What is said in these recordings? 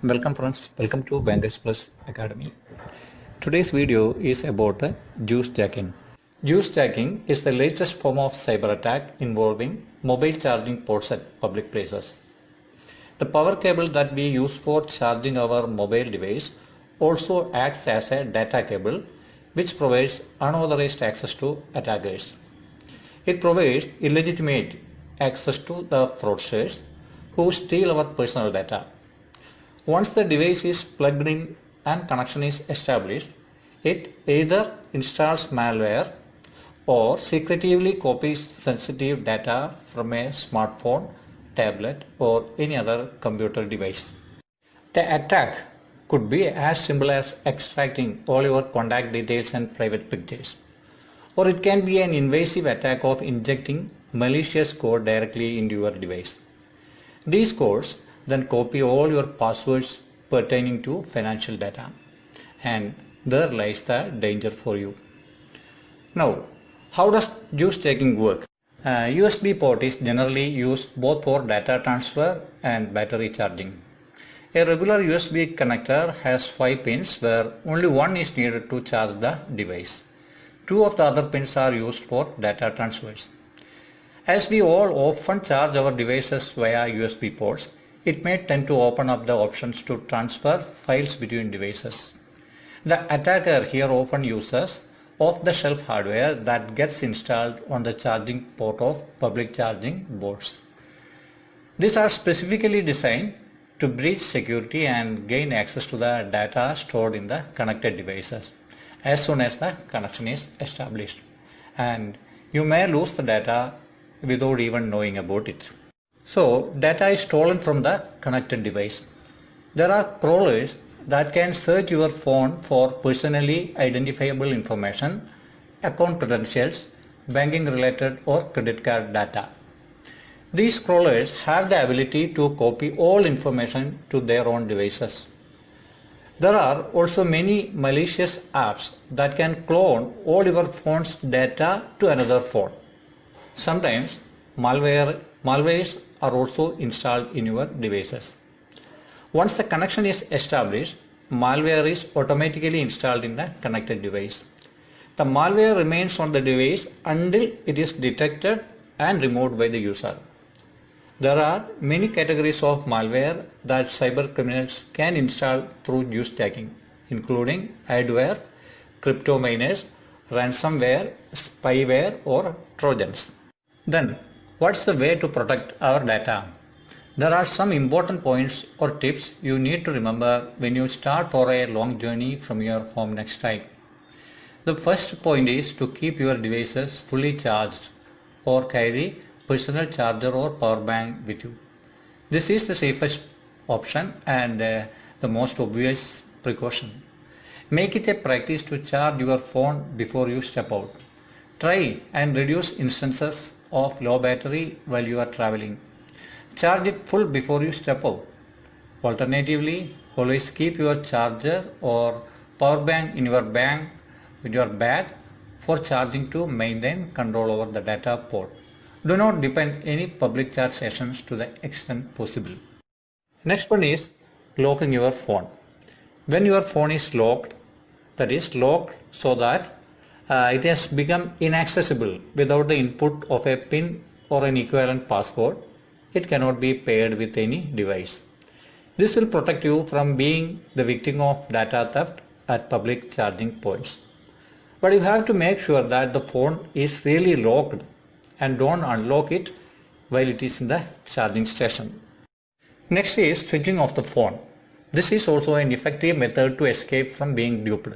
Welcome friends, welcome to Bankers Plus Academy. Today's video is about juice jacking. Juice jacking is the latest form of cyber attack involving mobile charging ports at public places. The power cable that we use for charging our mobile device also acts as a data cable which provides unauthorized access to attackers. It provides illegitimate access to the fraudsters who steal our personal data. Once the device is plugged in and connection is established, it either installs malware or secretively copies sensitive data from a smartphone, tablet or any other computer device. The attack could be as simple as extracting all your contact details and private pictures, or it can be an invasive attack of injecting malicious code directly into your device. These codes then copy all your passwords pertaining to financial data, and there lies the danger for you. Now, how does juice jacking work? USB port is generally used both for data transfer and battery charging. A regular USB connector has 5 pins where only one is needed to charge the device. 2 of the other pins are used for data transfers. As we all often charge our devices via USB ports, it may tend to open up the options to transfer files between devices. The attacker here often uses off-the-shelf hardware that gets installed on the charging port of public charging boards. These are specifically designed to breach security and gain access to the data stored in the connected devices as soon as the connection is established, and you may lose the data without even knowing about it. So, data is stolen from the connected device. There are crawlers that can search your phone for personally identifiable information, account credentials, banking related or credit card data. These crawlers have the ability to copy all information to their own devices. There are also many malicious apps that can clone all your phone's data to another phone. Sometimes malwares are also installed in your devices. Once the connection is established, malware is automatically installed in the connected device. The malware remains on the device until it is detected and removed by the user. There are many categories of malware that cyber criminals can install through juice jacking, including adware, crypto miners, ransomware, spyware or trojans. Then, what's the way to protect our data? There are some important points or tips you need to remember when you start for a long journey from your home next time. The first point is to keep your devices fully charged or carry personal charger or power bank with you. This is the safest option and the most obvious precaution. Make it a practice to charge your phone before you step out. Try and reduce instances of low battery while you are traveling. Charge it full before you step out. Alternatively, always keep your charger or power bank in your bag for charging to maintain control over the data port. Do not depend any public charge sessions to the extent possible. Next one is locking your phone. When your phone is locked, that is locked so that it has become inaccessible without the input of a PIN or an equivalent passcode, it cannot be paired with any device. This will protect you from being the victim of data theft at public charging points. But you have to make sure that the phone is really locked and don't unlock it while it is in the charging station. Next is switching off the phone. This is also an effective method to escape from being duped.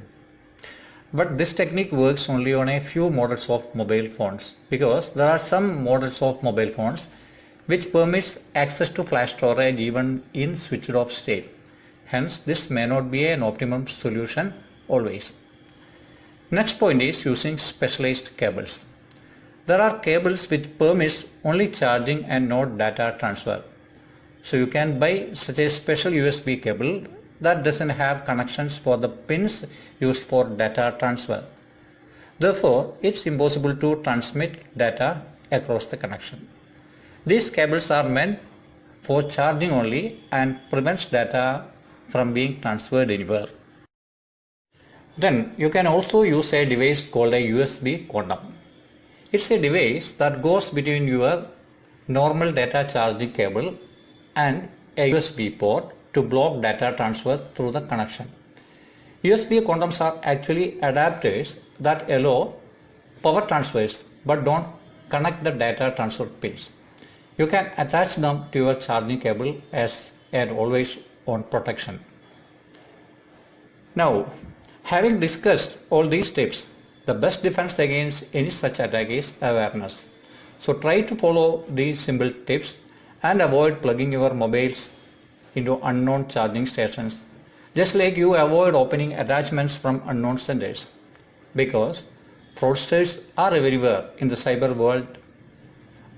But this technique works only on a few models of mobile phones, because there are some models of mobile phones which permits access to flash storage even in switched off state. Hence, this may not be an optimum solution always. Next point is using specialized cables. There are cables which permits only charging and not data transfer. So you can buy such a special USB cable that doesn't have connections for the pins used for data transfer. Therefore, it's impossible to transmit data across the connection. These cables are meant for charging only and prevents data from being transferred anywhere. Then you can also use a device called a USB Quantum. It's a device that goes between your normal data charging cable and a USB port to block data transfer through the connection. USB Quantums are actually adapters that allow power transfers but don't connect the data transfer pins. You can attach them to your charging cable as an always on protection. Now, having discussed all these tips, the best defense against any such attack is awareness. So try to follow these simple tips and avoid plugging your mobiles into unknown charging stations, just like you avoid opening attachments from unknown senders, because fraudsters are everywhere in the cyber world,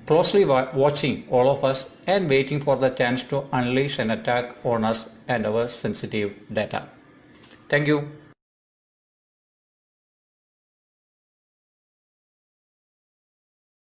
closely watching all of us and waiting for the chance to unleash an attack on us and our sensitive data. Thank you.